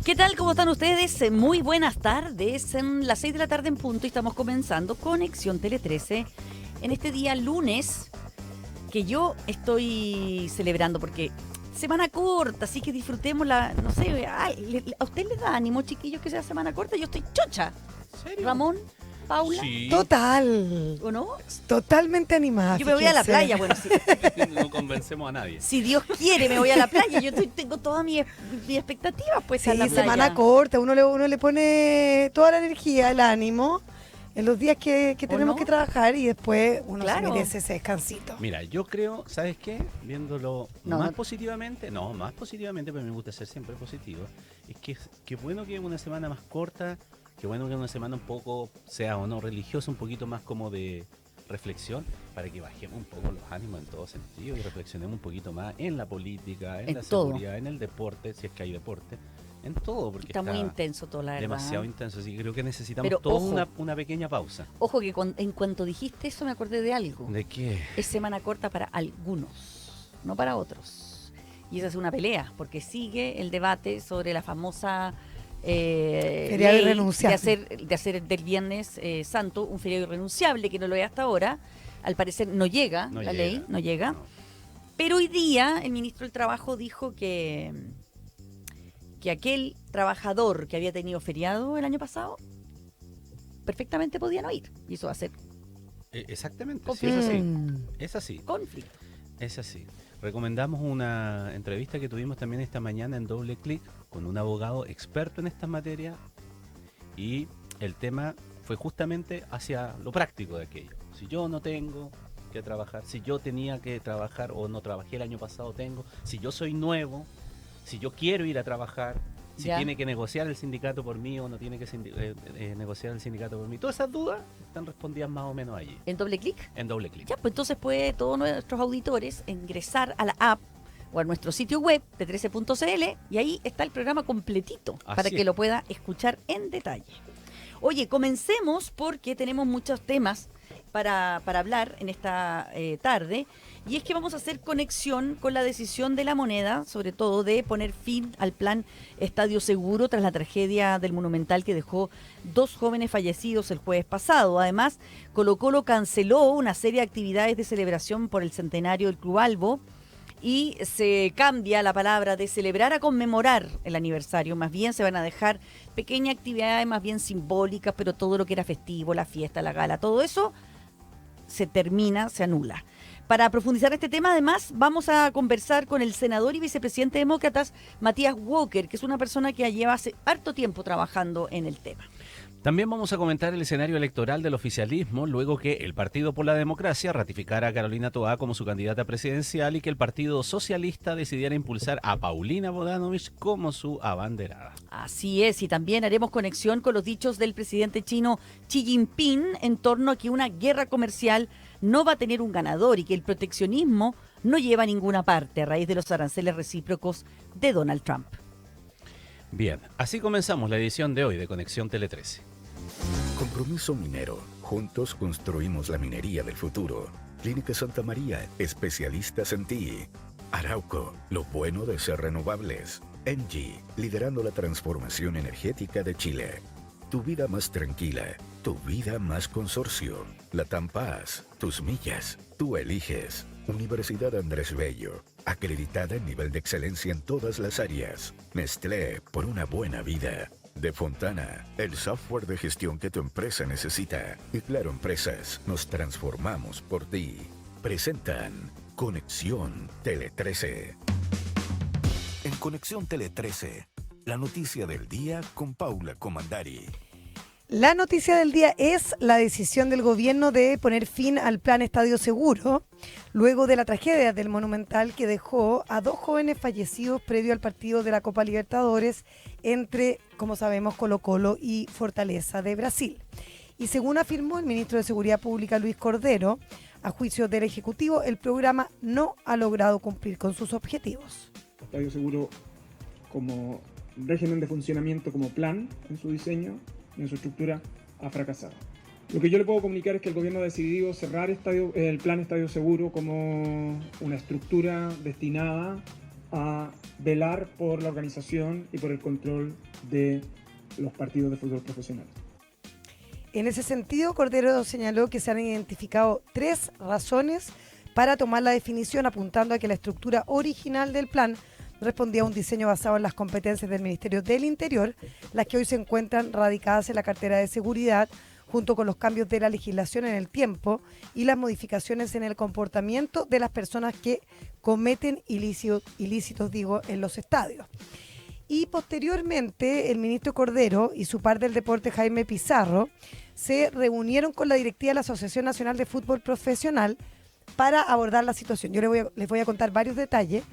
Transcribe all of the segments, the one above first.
¿Qué tal? ¿Cómo están ustedes? Muy buenas tardes. En las 6 de la tarde en punto y estamos comenzando Conexión Tele 13 en este día lunes que yo estoy celebrando porque semana corta, así que disfrutemos no sé, ¿a usted les da ánimo, chiquillos, que sea semana corta? Yo estoy chocha. ¿Serio? Ramón, Paula, Sí. Total. ¿o no? Totalmente animada. Yo me voy a la fíjense. playa, bueno, sí. No convencemos a nadie. Si Dios quiere, me voy a la playa. Yo tengo todas mis expectativas pues Sí, a la playa. semana corta, uno le pone toda la energía, el ánimo en los días que tenemos no? que trabajar y después uno Claro. se merece ese descansito. Mira, yo creo, ¿sabes qué? Viéndolo No, más no. positivamente, pero me gusta ser siempre positivo, es que bueno que una semana más corta, que bueno que una semana un poco, sea o no religiosa, un poquito más como de reflexión, para que bajemos un poco los ánimos en todo sentido y reflexionemos un poquito más en la política, en En la todo. seguridad, en el deporte, si es que hay deporte, en todo, porque Está muy intenso todo, la verdad. demasiado intenso, así que creo que necesitamos Pero, toda ojo. una pequeña pausa. Ojo que en cuanto dijiste eso me acordé de algo. ¿De qué? Es semana corta para algunos, no para otros. Y esa es una pelea, porque sigue el debate sobre la famosa Feriado ley irrenunciable. de hacer del Viernes Santo un feriado irrenunciable, que no lo es hasta ahora. Al parecer no llega No la llega. ley, no llega. No. Pero hoy día el ministro del Trabajo dijo que aquel trabajador que había tenido feriado el año pasado perfectamente podía no ir. Y eso va a ser Exactamente, sí, Conflicto. es así. Mm. Es así, conflicto. es así. Recomendamos una entrevista que tuvimos también esta mañana en Doble Clic con un abogado experto en estas materias y el tema fue justamente hacia lo práctico de aquello. Si yo no tengo que trabajar, si yo tenía que trabajar o no trabajé el año pasado tengo, si yo soy nuevo, si yo quiero ir a trabajar, si Ya. tiene que negociar el sindicato por mí o no tiene que negociar el sindicato por mí. Todas esas dudas están respondidas más o menos allí, En doble clic. en Doble Clic. Ya, pues entonces puede todos nuestros auditores ingresar a la app o a nuestro sitio web de 13.cl y ahí está el programa completito Así para que es. lo pueda escuchar en detalle. Oye, comencemos porque tenemos muchos temas para hablar en esta tarde y es que vamos a hacer conexión con la decisión de la Moneda, sobre todo de poner fin al plan Estadio Seguro tras la tragedia del Monumental que dejó 2 jóvenes fallecidos el jueves pasado. Además, Colo-Colo canceló una serie de actividades de celebración por el centenario del Club Albo y se cambia la palabra de celebrar a conmemorar el aniversario. Más bien se van a dejar pequeñas actividades más bien simbólicas, pero todo lo que era festivo, la fiesta, la gala, todo eso se termina, se anula. Para profundizar este tema, además, vamos a conversar con el senador y vicepresidente de Demócratas, Matías Walker, que es una persona que lleva hace harto tiempo trabajando en el tema. También vamos a comentar el escenario electoral del oficialismo luego que el Partido por la Democracia ratificara a Carolina Toá como su candidata presidencial y que el Partido Socialista decidiera impulsar a Paulina Bodanovich como su abanderada. Así es, y también haremos conexión con los dichos del presidente chino Xi Jinping en torno a que una guerra comercial no va a tener un ganador y que el proteccionismo no lleva a ninguna parte a raíz de los aranceles recíprocos de Donald Trump. Bien, así comenzamos la edición de hoy de Conexión Tele 13. Compromiso minero. Juntos construimos la minería del futuro. Clínica Santa María, especialistas en ti. Arauco, lo bueno de ser renovables. Engie, liderando la transformación energética de Chile. Tu vida más tranquila, tu vida más consorcio. Latam Paz, tus millas, tú eliges. Universidad Andrés Bello, acreditada en nivel de excelencia en todas las áreas. Nestlé, por una buena vida. De Fontana, el software de gestión que tu empresa necesita. Y Claro Empresas, nos transformamos por ti. Presentan Conexión Tele 13. En Conexión Tele 13, la noticia del día con Paula Comandari. La noticia del día es la decisión del gobierno de poner fin al plan Estadio Seguro, luego de la tragedia del Monumental que dejó a 2 jóvenes fallecidos previo al partido de la Copa Libertadores entre, como sabemos, Colo-Colo y Fortaleza de Brasil. Y según afirmó el ministro de Seguridad Pública, Luis Cordero, a juicio del Ejecutivo, el programa no ha logrado cumplir con sus objetivos. Estadio Seguro como régimen de funcionamiento, como plan en su diseño y en su estructura, ha fracasado. Lo que yo le puedo comunicar es que el gobierno ha decidido cerrar el plan Estadio Seguro como una estructura destinada a velar por la organización y por el control de los partidos de fútbol profesional. En ese sentido, Cordero señaló que se han identificado 3 razones para tomar la definición, apuntando a que la estructura original del plan respondía a un diseño basado en las competencias del Ministerio del Interior, las que hoy se encuentran radicadas en la cartera de seguridad, junto con los cambios de la legislación en el tiempo y las modificaciones en el comportamiento de las personas que cometen ilícitos en los estadios. Y posteriormente, el ministro Cordero y su par del deporte, Jaime Pizarro, se reunieron con la directiva de la Asociación Nacional de Fútbol Profesional para abordar la situación. Yo les voy a contar varios detalles,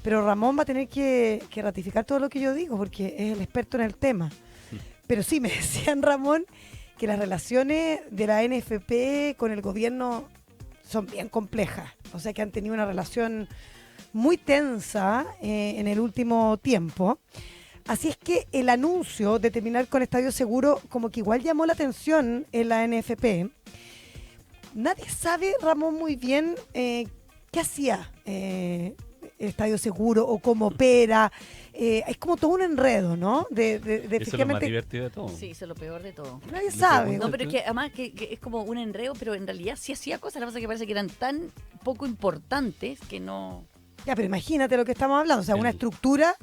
pero Ramón va a tener que ratificar todo lo que yo digo, porque es el experto en el tema. Pero sí, me decían, Ramón, que las relaciones de la NFP con el gobierno son bien complejas. O sea, que han tenido una relación muy tensa en el último tiempo. Así es que el anuncio de terminar con Estadio Seguro como que igual llamó la atención en la NFP. Nadie sabe, Ramón, muy bien qué hacía Estadio Seguro o cómo opera. Es como todo un enredo, ¿no? Eso es lo más divertido de todo. Sí, eso es lo peor de todo. Nadie sabe. No, pero es que además que es como un enredo, pero en realidad sí hacía cosas, la cosa es que parece que eran tan poco importantes que no... Ya, pero imagínate lo que estamos hablando, o sea, una estructura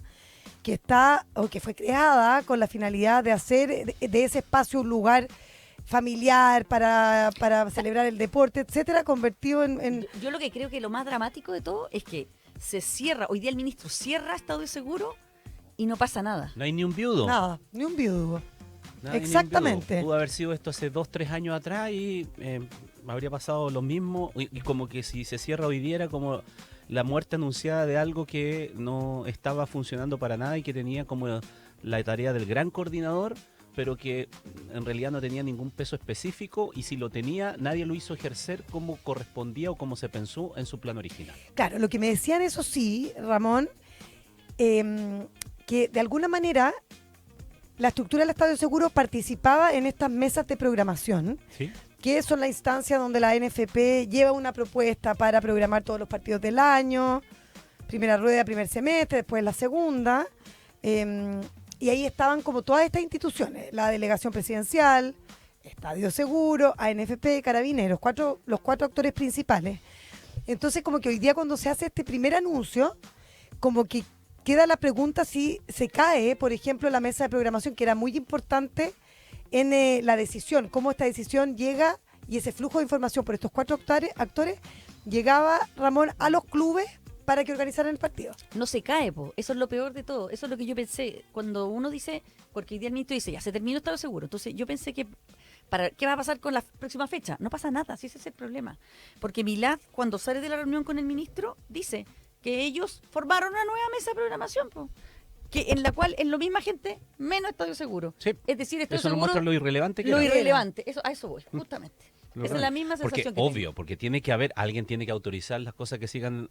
que está o que fue creada con la finalidad de hacer de ese espacio un lugar familiar para celebrar el deporte, etcétera, convertido en... Yo lo que creo que lo más dramático de todo es que se cierra, hoy día el ministro cierra Estadio Seguro y no pasa nada. No hay ni un viudo. Nada, ni un viudo. Nada, Exactamente. Pudo haber sido esto hace 2-3 años atrás y habría pasado lo mismo. Y como que si se cierra hoy día era como la muerte anunciada de algo que no estaba funcionando para nada y que tenía como la tarea del gran coordinador, pero que en realidad no tenía ningún peso específico y si lo tenía, nadie lo hizo ejercer como correspondía o como se pensó en su plan original. Claro, lo que me decían, eso sí, Ramón, que de alguna manera la estructura del Estadio Seguro participaba en estas mesas de programación, ¿Sí? que son la instancia donde la NFP lleva una propuesta para programar todos los partidos del año, primera rueda, primer semestre, después la segunda, y ahí estaban como todas estas instituciones, la delegación presidencial, Estadio Seguro, ANFP, Carabineros, los 4 actores principales. Entonces como que hoy día cuando se hace este primer anuncio, como que queda la pregunta si se cae, por ejemplo, la mesa de programación, que era muy importante en la decisión, cómo esta decisión llega y ese flujo de información por estos 4 actores llegaba, Ramón, a los clubes para que organizaran el partido. No se cae, po. Eso es lo peor de todo. Eso es lo que yo pensé. Cuando uno dice, porque hoy día el ministro dice, ya se terminó Estado Seguro. Entonces yo pensé que, ¿qué va a pasar con la próxima fecha? No pasa nada, si ese es el problema. Porque Milad, cuando sale de la reunión con el ministro, dice que ellos formaron una nueva mesa de programación, po, que en la cual es lo misma gente, menos Estadio Seguro. Sí. Es decir, Estadio Eso nos Seguro, muestra lo irrelevante que lo era. irrelevante. A eso voy, justamente. Esa es la misma Porque sensación que obvio, porque tiene que haber, alguien tiene que autorizar las cosas que sigan,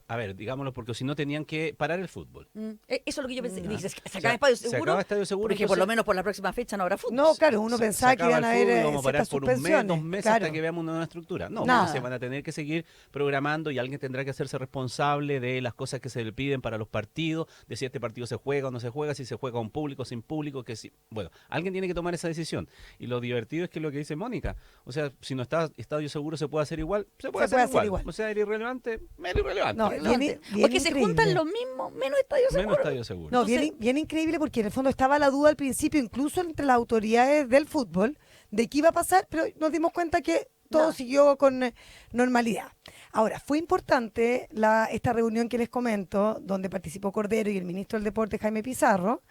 a ver, digámoslo, porque si no tenían que parar el fútbol. Eso es lo que yo pensé. Dices, se O sea, acaba Estadio se Seguro, acaba Estadio Seguro, porque por entonces- lo menos por la próxima fecha no habrá fútbol. No, claro, uno pensaba que iban a haber vamos a parar ciertas por un mes, suspensiones. 2 meses Claro. hasta que veamos una nueva estructura. No, Nada. se van a tener que seguir programando y alguien tendrá que hacerse responsable de las cosas que se le piden para los partidos, de si este partido se juega o no se juega, si se juega con público, sin público, que si, bueno, alguien tiene que tomar esa decisión. Y lo divertido es que lo que dice Mónica, o sea, si no está Estadio Seguro se puede hacer igual, se puede hacer igual. O sea, era irrelevante, era irrelevante. No, Relevante. bien Porque se increíble. juntan los mismos, menos Estadio Seguro. Menos Estadio Seguro. No, Entonces- bien increíble porque en el fondo estaba la duda al principio, incluso entre las autoridades del fútbol, de qué iba a pasar, pero nos dimos cuenta que todo Nada. siguió con normalidad. Ahora, fue importante esta reunión que les comento, donde participó Cordero y el ministro del Deporte, Jaime Pizarro,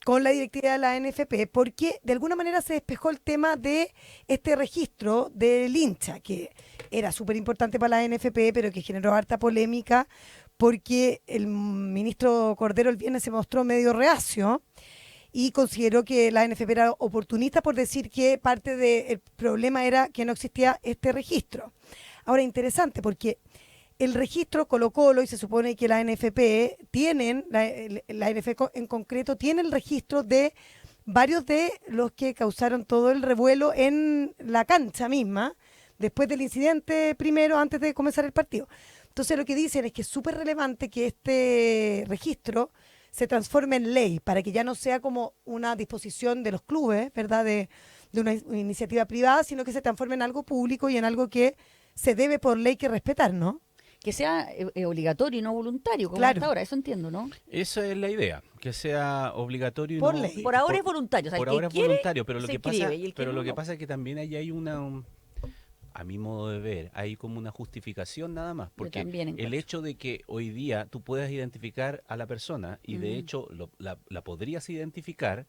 con la directiva de la NFP, porque de alguna manera se despejó el tema de este registro del hincha, que era súper importante para la NFP, pero que generó harta polémica, porque el ministro Cordero el viernes se mostró medio reacio y consideró que la NFP era oportunista por decir que parte del problema era que no existía este registro. Ahora, interesante, porque el registro Colo-Colo, y se supone que la NFP tienen, la NFP en concreto, tiene el registro de varios de los que causaron todo el revuelo en la cancha misma, después del incidente primero, antes de comenzar el partido. Entonces lo que dicen es que es súper relevante que este registro se transforme en ley para que ya no sea como una disposición de los clubes, ¿verdad? De una iniciativa privada, sino que se transforme en algo público y en algo que se debe por ley que respetar, ¿no? Que sea obligatorio y no voluntario, como Claro. hasta ahora, eso entiendo, ¿no? Esa es la idea, que sea obligatorio y Por no, ley. Por ahora es voluntario, o sea, por el que ahora es quiere, voluntario, pero lo se que pasa, inscribe, y el que pero no, lo que no. pasa es que también ahí hay a mi modo de ver, hay como una justificación nada más, porque también el encuentro. hecho de que hoy día tú puedas identificar a la persona y de hecho la podrías identificar,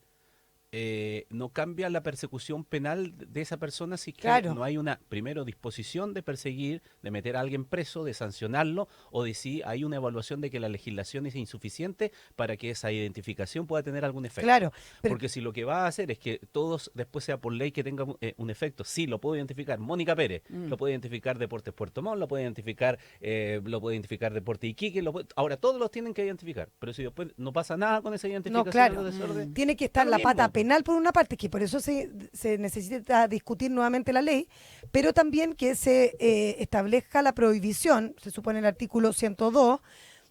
no cambia la persecución penal de esa persona si que Claro. no hay una, primero, disposición de perseguir, de meter a alguien preso, de sancionarlo, o de si hay una evaluación de que la legislación es insuficiente para que esa identificación pueda tener algún efecto. Claro, pero Porque si lo que va a hacer es que todos después sea por ley que tenga un efecto, sí, lo puedo identificar Mónica Pérez, lo puede identificar Deportes Puerto Montt, lo puede identificar Deportes Iquique, ahora todos los tienen que identificar, pero si después no pasa nada con esa identificación claro. o desorden, tiene que estar da lo la mismo. pata penal por una parte, que por eso se necesita discutir nuevamente la ley, pero también que se establezca la prohibición, se supone el artículo 102,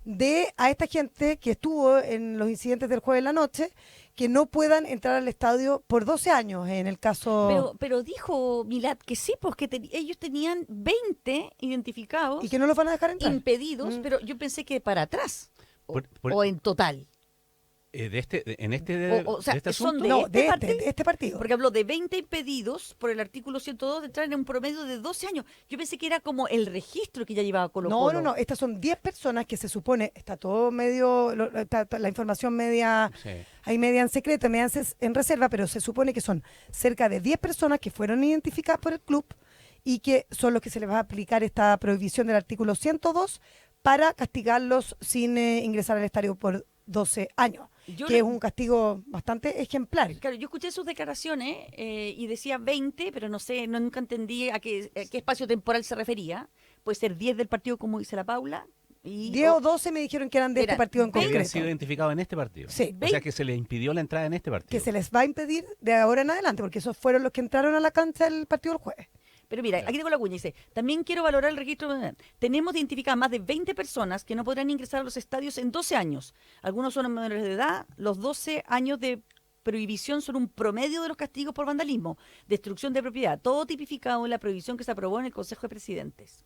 de a esta gente que estuvo en los incidentes del jueves en la noche, que no puedan entrar al estadio por 12 años, en el caso... Pero dijo Milad que sí, pues que ellos tenían 20 identificados, y que no los van a dejar entrar. impedidos, pero yo pensé que para atrás, Por- o en total. O sea, de este son asunto, de No, este partido. de este partido. Porque habló de 20 impedidos por el artículo 102 de entrar en un promedio de 12 años. Yo pensé que era como el registro que ya llevaba Colo-Colo. No, estas son 10 personas que se supone, está todo medio, está la información media, sí. hay media en secreto, media en reserva, pero se supone que son cerca de 10 personas que fueron identificadas por el club y que son los que se les va a aplicar esta prohibición del artículo 102 para castigarlos sin ingresar al estadio por 12 años, Yo que le- es un castigo bastante ejemplar. Claro, yo escuché sus declaraciones y decía 20, pero no sé, nunca entendí a qué espacio temporal se refería. Puede ser 10 del partido, como dice la Paula. Y, 10 o 12 me dijeron que eran de este Eran partido en Que habían concreto, sido identificados en este partido. Sí. O sea que se les impidió la entrada en este partido. que se les va a impedir de ahora en adelante, porque esos fueron los que entraron a la cancha del partido del jueves. Pero mira, aquí tengo la cuña, dice, también quiero valorar el registro. Tenemos identificadas más de 20 personas que no podrán ingresar a los estadios en 12 años. Algunos son menores de edad. Los 12 años de prohibición son un promedio de los castigos por vandalismo, destrucción de propiedad, todo tipificado en la prohibición que se aprobó en el Consejo de Presidentes.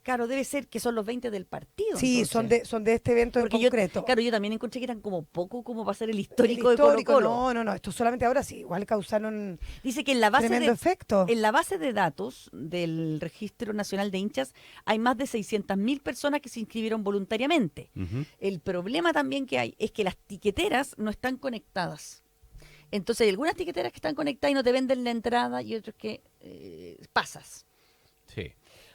Claro, debe ser que son los 20 del partido. Sí, entonces. son de este evento en Porque yo, concreto. claro, yo también encontré que eran como poco como para ser el El histórico, de histórico, Colo-Colo. no, esto solamente ahora sí, igual causaron Dice que en la base tremendo efecto. En la base de datos del Registro Nacional de Hinchas hay más de 600.000 personas que se inscribieron voluntariamente. Ujú. El problema también que hay es que las tiqueteras no están conectadas. Entonces hay algunas tiqueteras que están conectadas y no te venden la entrada y otras que pasas. Sí.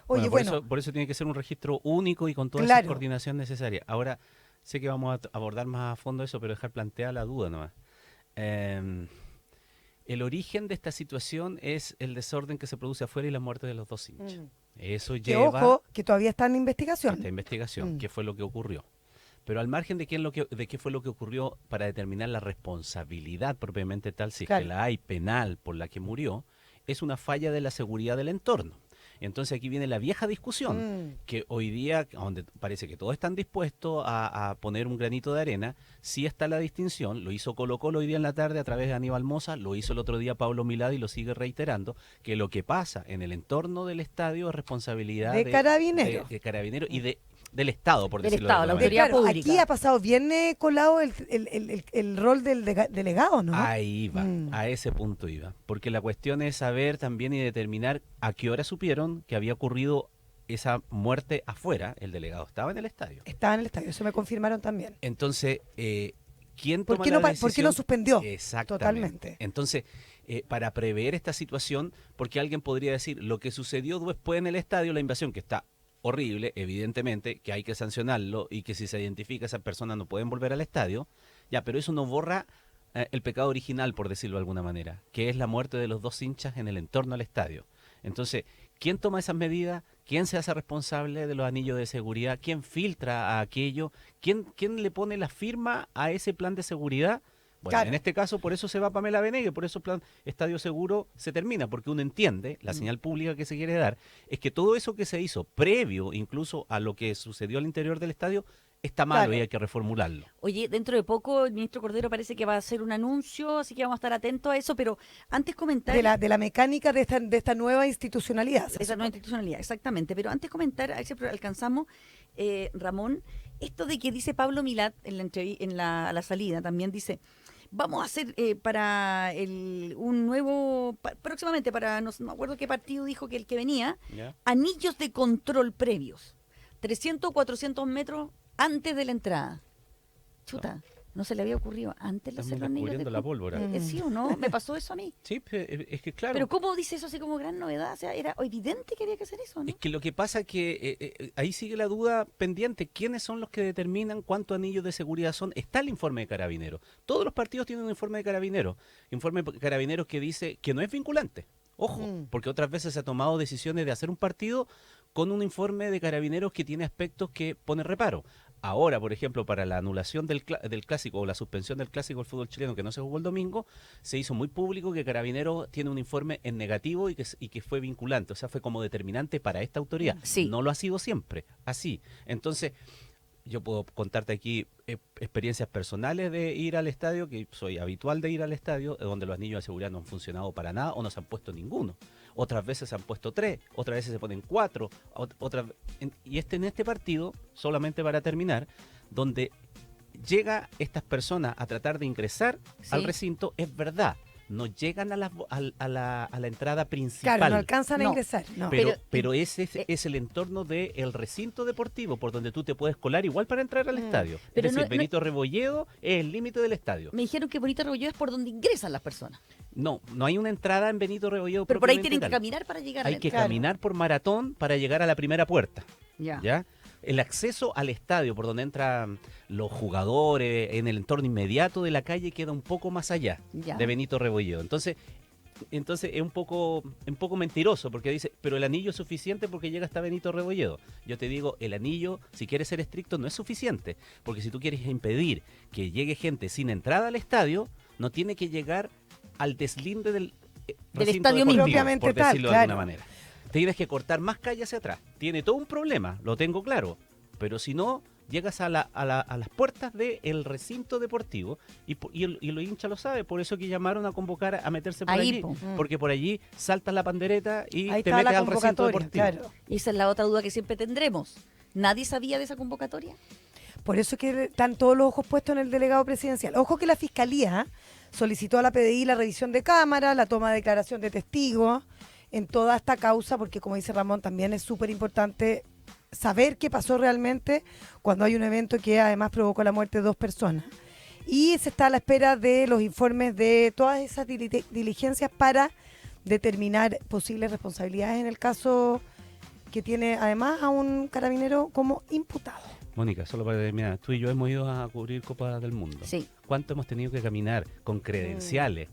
Oye, bueno. Por eso tiene que ser un registro único y con toda Claro. esa coordinación necesaria. Ahora, sé que vamos a abordar más a fondo eso, pero dejar planteada la duda nomás. El origen de esta situación es el desorden que se produce afuera y la muerte de los dos hinchas. Eso Que lleva ojo, que todavía está en a investigación. esta investigación, Mm. qué fue lo que ocurrió. Pero al margen de qué fue lo que ocurrió para determinar la responsabilidad propiamente tal, si es Claro. que la hay penal por la que murió, es una falla de la seguridad del entorno. Entonces aquí viene la vieja discusión, que hoy día, donde parece que todos están dispuestos a poner un granito de arena, sí está la distinción, lo hizo Colo-Colo hoy día en la tarde a través de Aníbal Mosa, lo hizo el otro día Pablo Milad y lo sigue reiterando, que lo que pasa en el entorno del estadio es responsabilidad De Carabineros. de Carabineros y del Estado, por Del decirlo Estado, de la alguna autoridad manera. pública. Aquí ha pasado bien colado el rol del delegado, ¿no? Ahí va, Mm. a ese punto iba. Porque la cuestión es saber también y determinar a qué hora supieron que había ocurrido esa muerte afuera. El delegado estaba en el estadio. Estaba en el estadio, eso me confirmaron también. Entonces, ¿quién ¿Por toma qué la no pa- decisión? por qué no suspendió? Exactamente. Totalmente. Entonces, para prever esta situación, porque alguien podría decir, lo que sucedió después en el estadio, la invasión, que está horrible, evidentemente, que hay que sancionarlo y que si se identifica a esa persona no pueden volver al estadio, ya, pero eso no borra el pecado original, por decirlo de alguna manera, que es la muerte de los dos hinchas en el entorno al estadio. Entonces, ¿quién toma esas medidas? ¿Quién se hace responsable de los anillos de seguridad? ¿Quién filtra a aquello? ¿Quién le pone la firma a ese plan de seguridad Bueno, Claro. en este caso por eso se va Pamela Benegue, por eso el plan Estadio Seguro se termina, porque uno entiende, la señal pública que se quiere dar, es que todo eso que se hizo previo incluso a lo que sucedió al interior del estadio, está malo Claro. y hay que reformularlo. Oye, dentro de poco el ministro Cordero parece que va a hacer un anuncio, así que vamos a estar atentos a eso, pero antes comentar... De la mecánica de esta nueva institucionalidad. Esa nueva institucionalidad, exactamente. Pero antes comentar, a ver si alcanzamos, Ramón, esto de que dice Pablo Milat a la salida, también dice, vamos a hacer para un nuevo, próximamente para, no me acuerdo qué partido dijo que el que venía, ¿Ya? anillos de control previos, 300 o 400 metros antes de la entrada. Chuta, no se le había ocurrido antes de hacer Estamos los anillos de descubriendo la pólvora. ¿Sí o no? ¿Me pasó eso a mí? Sí, es que claro. Pero ¿cómo dice eso así como gran novedad? O sea, era evidente que había que hacer eso, ¿no? Es que lo que pasa es que ahí sigue la duda pendiente. ¿Quiénes son los que determinan cuántos anillos de seguridad son? Está el informe de Carabineros. Todos los partidos tienen un informe de Carabineros. Informe de Carabineros que dice que no es vinculante. Ojo, porque otras veces se ha tomado decisiones de hacer un partido con un informe de Carabineros que tiene aspectos que pone reparo. Ahora, por ejemplo, para la anulación del clásico o la suspensión del clásico del fútbol chileno que no se jugó el domingo, se hizo muy público que Carabineros tiene un informe en negativo y que fue vinculante, o sea, fue como determinante para esta autoridad. Sí. No lo ha sido siempre, así. Entonces, yo puedo contarte aquí experiencias personales de ir al estadio, que soy habitual de ir al estadio, donde los anillos de seguridad no han funcionado para nada o no se han puesto ninguno. Otras veces se han puesto 3, otras veces se ponen 4, y en este partido, solamente para terminar, donde llega estas personas a tratar de ingresar Sí. al recinto, es verdad, no llegan a la entrada principal. Claro, no alcanzan a No. ingresar. No. Pero ese es el entorno del recinto deportivo por donde tú te puedes colar igual para entrar al estadio. Pero Es decir, no- Benito Rebolledo es el límite del estadio. Me dijeron que Bonito Rebolledo es por donde ingresan las personas. No hay una entrada en Benito Rebolledo. Pero por ahí propiamente tienen que tal. caminar para llegar a Hay la que entrada. caminar por maratón para llegar a la primera puerta. Ya. ¿Ya? El acceso al estadio por donde entran los jugadores en el entorno inmediato de la calle queda un poco más allá Ya. de Benito Rebolledo. Entonces es un poco mentiroso porque dice, pero el anillo es suficiente porque llega hasta Benito Rebolledo. Yo te digo, el anillo, si quieres ser estricto, no es suficiente, porque si tú quieres impedir que llegue gente sin entrada al estadio, no tiene que llegar al deslinde del recinto estadio mismo. deportivo, Propiamente por tal, decirlo de claro. alguna manera. Tienes que cortar más calle hacia atrás. Tiene todo un problema, lo tengo claro. Pero si no, llegas a las puertas del recinto deportivo y los hinchas lo saben. Por eso que llamaron a convocar a meterse por Ahí, allí. po. Porque por allí saltas la pandereta y Ahí te está metes la al recinto convocatoria, deportivo. claro. Y esa es la otra duda que siempre tendremos. ¿Nadie sabía de esa convocatoria? Por eso que están todos los ojos puestos en el delegado presidencial. Ojo que la Fiscalía solicitó a la PDI la revisión de cámara, la toma de declaración de testigos en toda esta causa, porque como dice Ramón, también es súper importante saber qué pasó realmente cuando hay un evento que además provocó la muerte de 2 personas. Y se está a la espera de los informes de todas esas diligencias para determinar posibles responsabilidades en el caso que tiene además a un carabinero como imputado. Mónica, solo para terminar, tú y yo hemos ido a cubrir Copa del Mundo. Sí. ¿Cuánto hemos tenido que caminar con credenciales,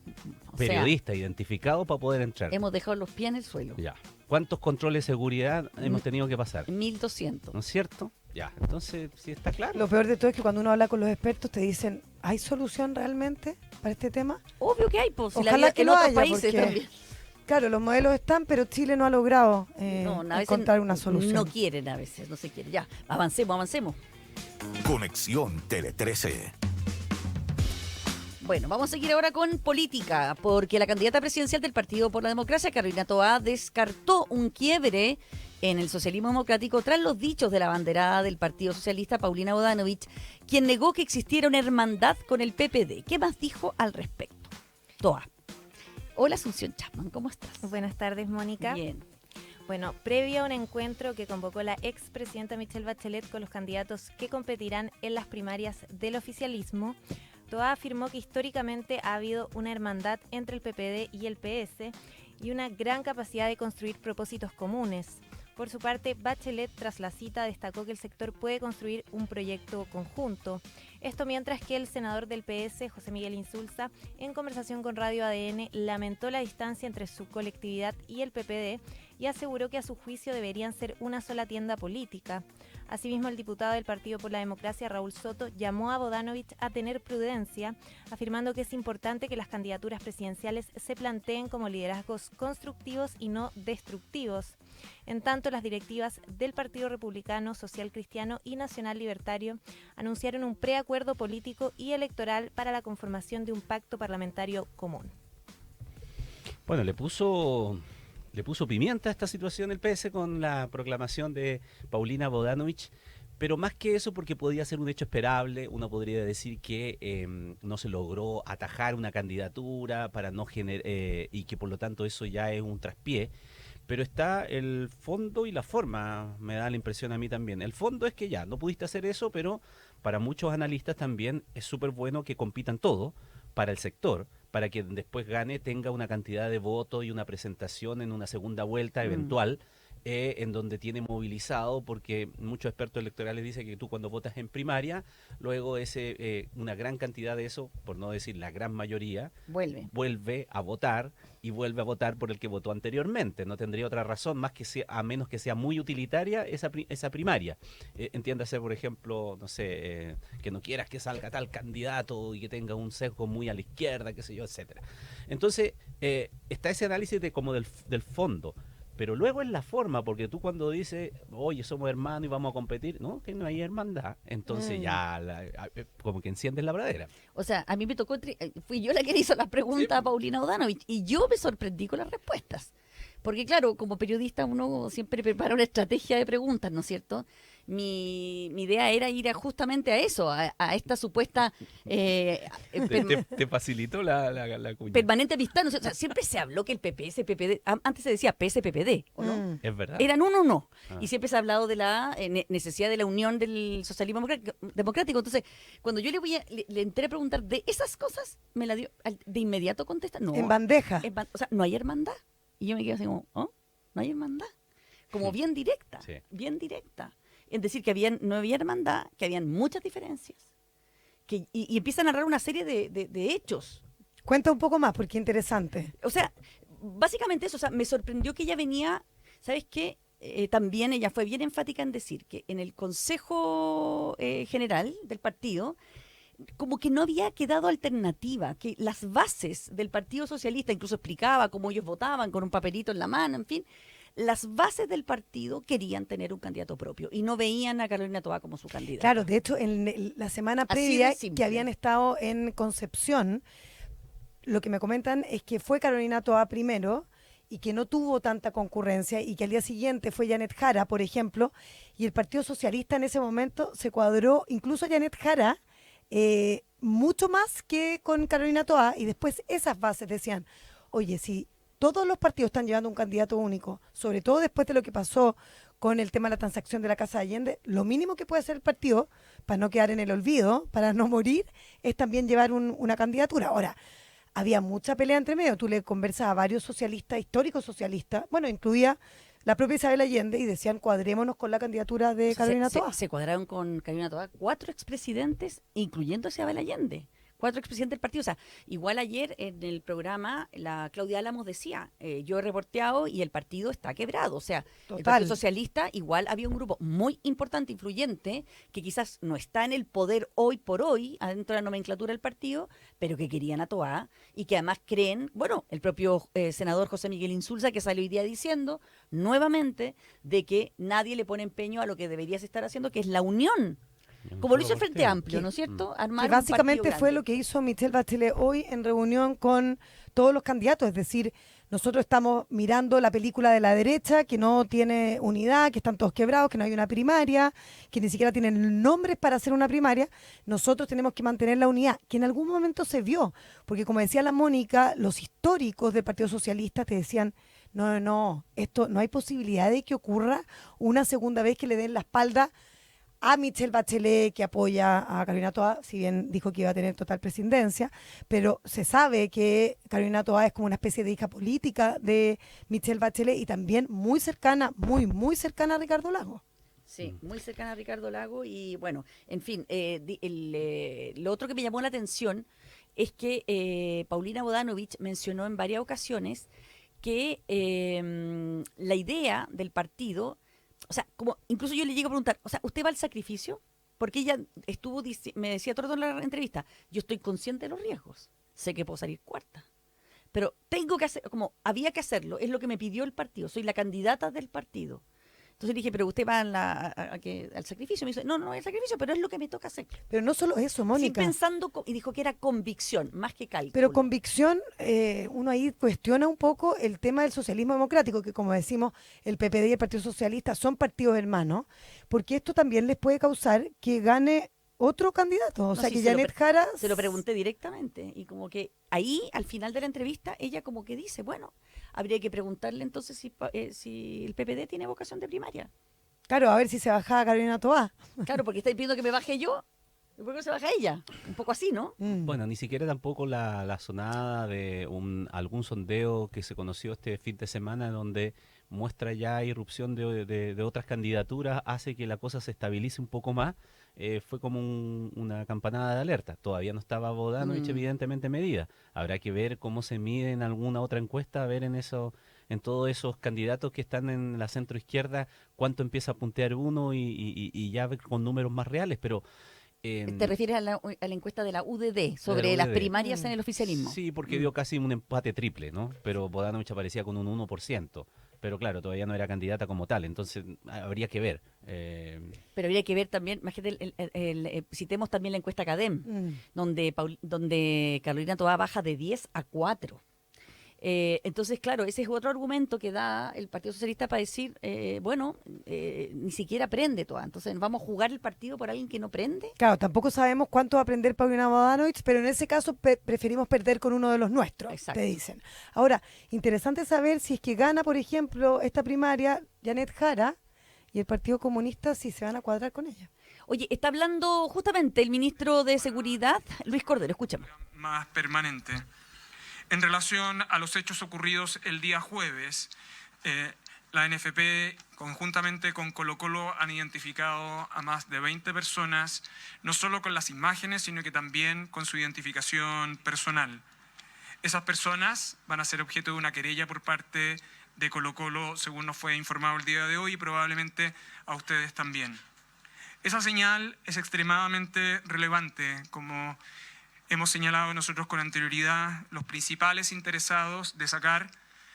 O sea, periodistas identificados para poder entrar? hemos dejado los pies en el suelo. Ya. ¿Cuántos controles de seguridad hemos tenido que pasar? 1200. ¿No es cierto? Ya, entonces sí está claro. Lo peor de todo es que cuando uno habla con los expertos te dicen, ¿hay solución realmente para este tema? Obvio que hay, pues. Si la Ojalá vida que en lo otros haya, países porque- también. Claro, los modelos están, pero Chile no ha logrado No, a veces encontrar una solución. No quieren a veces, no se quiere. Ya, avancemos. Conexión Tele 13. Bueno, vamos a seguir ahora con política, porque la candidata presidencial del Partido por la Democracia, Carolina Toá, descartó un quiebre en el socialismo democrático tras los dichos de la abanderada del Partido Socialista, Paulina Bodanovich, quien negó que existiera una hermandad con el PPD. ¿Qué más dijo al respecto? Toá. Hola, Asunción Chapman, ¿cómo estás? Buenas tardes, Mónica. Bien. Bueno, previo a un encuentro que convocó la expresidenta Michelle Bachelet con los candidatos que competirán en las primarias del oficialismo, Toá afirmó que históricamente ha habido una hermandad entre el PPD y el PS y una gran capacidad de construir propósitos comunes. Por su parte, Bachelet, tras la cita, destacó que el sector puede construir un proyecto conjunto. Esto mientras que el senador del PS, José Miguel Insulza, en conversación con Radio ADN, lamentó la distancia entre su colectividad y el PPD y aseguró que a su juicio deberían ser una sola tienda política. Asimismo, el diputado del Partido por la Democracia, Raúl Soto, llamó a Bodanovich a tener prudencia, afirmando que es importante que las candidaturas presidenciales se planteen como liderazgos constructivos y no destructivos. En tanto, las directivas del Partido Republicano, Social Cristiano y Nacional Libertario anunciaron un preacuerdo político y electoral para la conformación de un pacto parlamentario común. Bueno, le puso pimienta a esta situación el PS con la proclamación de Paulina Bodanovich, pero más que eso, porque podía ser un hecho esperable, uno podría decir que no se logró atajar una candidatura para no y que por lo tanto eso ya es un traspié. Pero está el fondo y la forma, me da la impresión a mí también. El fondo es que ya, no pudiste hacer eso, pero para muchos analistas también es súper bueno que compitan todos para el sector, para que después gane, tenga una cantidad de votos y una presentación en una segunda vuelta eventual, en donde tiene movilizado, porque muchos expertos electorales dicen que tú cuando votas en primaria, luego una gran cantidad de eso, por no decir la gran mayoría, vuelve a votar y vuelve a votar por el que votó anteriormente. No tendría otra razón más que a menos que sea muy utilitaria esa primaria. Entiéndase, por ejemplo, no sé, que no quieras que salga tal candidato y que tenga un sesgo muy a la izquierda, qué sé yo, etcétera. Entonces, está ese análisis como del fondo. Pero luego es la forma, porque tú cuando dices, oye, somos hermanos y vamos a competir, no, que no hay hermandad, entonces ya como que enciendes la pradera. O sea, a mí me tocó, fui yo la que le hizo las preguntas a Paulina Bodanovich y yo me sorprendí con las respuestas. Porque claro, como periodista uno siempre prepara una estrategia de preguntas, ¿no es cierto? Mi idea era ir justamente a eso, a esta supuesta ¿Te facilitó la cuña? permanente amistad. ¿No? O sea, siempre se habló que el PP, PPD, antes se decía PS-PPD, ¿o no? Es verdad. Eran uno no. Ah. Y siempre se ha hablado de la necesidad de la unión del socialismo democrático. Entonces, cuando yo le entré a preguntar de esas cosas, me la dio, de inmediato contesta, no. En bandeja. O sea, no hay hermandad. Y yo me quedé así como, ¿oh? No hay hermandad. Como bien directa, Sí. bien directa. Es decir, que no había hermandad, que habían muchas diferencias. Y empieza a narrar una serie de hechos. Cuenta un poco más, porque interesante. O sea, básicamente eso. O sea, me sorprendió que ella venía, ¿sabes qué? También ella fue bien enfática en decir que en el Consejo General del partido, como que no había quedado alternativa, que las bases del Partido Socialista, incluso explicaba cómo ellos votaban con un papelito en la mano, en fin, las bases del partido querían tener un candidato propio y no veían a Carolina Toá como su candidata. Claro, de hecho, en la semana Así de previa simple. que habían estado en Concepción, lo que me comentan es que fue Carolina Toá primero y que no tuvo tanta concurrencia y que al día siguiente fue Janet Jara, por ejemplo, y el Partido Socialista en ese momento se cuadró, incluso Janet Jara, mucho más que con Carolina Toá, y después esas bases decían, oye, si todos los partidos están llevando un candidato único, sobre todo después de lo que pasó con el tema de la transacción de la Casa de Allende, lo mínimo que puede hacer el partido, para no quedar en el olvido, para no morir, es también llevar una candidatura. Ahora, había mucha pelea entre medio, tú le conversas a varios socialistas, históricos socialistas, bueno, incluía la propia Isabel Allende, y decían, cuadrémonos con la candidatura de Carolina Toá. Se cuadraron con Carolina Toá 4 expresidentes, incluyendo a Isabel Allende. 4 expresidentes del partido. O sea, igual ayer en el programa, la Claudia Álamos decía, yo he reporteado y el partido está quebrado. O sea, el Partido Socialista, igual había un grupo muy importante, influyente, que quizás no está en el poder hoy por hoy, adentro de la nomenclatura del partido, pero que querían a Toá y que además creen, bueno, el propio senador José Miguel Insulza, que salió hoy día diciendo nuevamente de que nadie le pone empeño a lo que deberías estar haciendo, que es la unión. Como lo hizo el Frente Amplio, ¿no es cierto? Armar Que básicamente un fue partido lo que hizo Michelle Bachelet hoy en reunión con todos los candidatos. Es decir, nosotros estamos mirando la película de la derecha, que no tiene unidad, que están todos quebrados, que no hay una primaria, que ni siquiera tienen nombres para hacer una primaria. Nosotros tenemos que mantener la unidad, que en algún momento se vio. Porque como decía la Mónica, los históricos del Partido Socialista te decían, no, esto no hay posibilidad de que ocurra una segunda vez que le den la espalda a Michelle Bachelet, que apoya a Carolina Toá, si bien dijo que iba a tener total presidencia, pero se sabe que Carolina Toá es como una especie de hija política de Michelle Bachelet y también muy cercana, muy cercana a Ricardo Lagos. Sí, muy cercana a Ricardo Lago y bueno, en fin, lo otro que me llamó la atención es que Paulina Bodanovich mencionó en varias ocasiones que la idea del partido o sea, como incluso yo le llego a preguntar, o sea, ¿usted va al sacrificio? Porque ella me decía todo en la entrevista, yo estoy consciente de los riesgos, sé que puedo salir cuarta, pero tengo que hacer, como había que hacerlo, es lo que me pidió el partido, soy la candidata del partido. Entonces le dije, pero usted va al sacrificio. Me dice, no, no es sacrificio, pero es lo que me toca hacer. Pero no solo eso, Sí, Mónica. pensando, y dijo que era convicción, más que cálculo. Pero convicción, uno ahí cuestiona un poco el tema del socialismo democrático, que como decimos, el PPD y el Partido Socialista son partidos hermanos, porque esto también les puede causar que gane otro candidato. O No, sea, sí, que Janet Jara... se lo pregunté directamente, y como que ahí, al final de la entrevista, ella como que dice, bueno, habría que preguntarle entonces si el PPD tiene vocación de primaria. Claro, a ver si se bajaba Carolina Toá. Claro, porque estáis pidiendo que me baje yo, ¿y por qué no se baja ella? Un poco así, ¿no? Bueno, ni siquiera tampoco la sonada de algún sondeo que se conoció este fin de semana donde muestra ya irrupción de otras candidaturas, hace que la cosa se estabilice un poco más. Fue como una campanada de alerta. Todavía no estaba Bodanovich evidentemente medida. Habrá que ver cómo se mide en alguna otra encuesta, a ver en todos esos candidatos que están en la centro izquierda, cuánto empieza a puntear uno y ya ver con números más reales, pero... ¿Te refieres a la encuesta de la UDD sobre de la las UDD. primarias en el oficialismo? Sí, porque dio casi un empate triple, ¿no? Pero Bodanovich aparecía con un 1%. Pero claro, todavía no era candidata como tal, entonces habría que ver. Pero habría que ver también, imagínate, citemos también la encuesta CADEM, donde Carolina Toá baja de 10 a 4. Entonces, claro, ese es otro argumento que da el Partido Socialista para decir, ni siquiera prende Toá. Entonces, ¿vamos a jugar el partido por alguien que no prende? Claro, tampoco sabemos cuánto va a aprender Paulina Bodanovich, pero en ese caso preferimos perder con uno de los nuestros, Exacto. te dicen. Ahora, interesante saber si es que gana, por ejemplo, esta primaria Janet Jara y el Partido Comunista, si se van a cuadrar con ella. Oye, está hablando justamente el ministro de Seguridad, Luis Cordero, escúchame. Más permanente. En relación a los hechos ocurridos el día jueves, la NFP, conjuntamente con Colo-Colo, han identificado a más de 20 personas, no solo con las imágenes, sino que también con su identificación personal. Esas personas van a ser objeto de una querella por parte de Colo-Colo, según nos fue informado el día de hoy, y probablemente a ustedes también. Esa señal es extremadamente relevante, como hemos señalado nosotros con anterioridad. Los principales interesados de sacar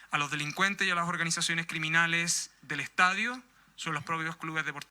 a los delincuentes y a las organizaciones criminales del estadio son los propios clubes deportivos.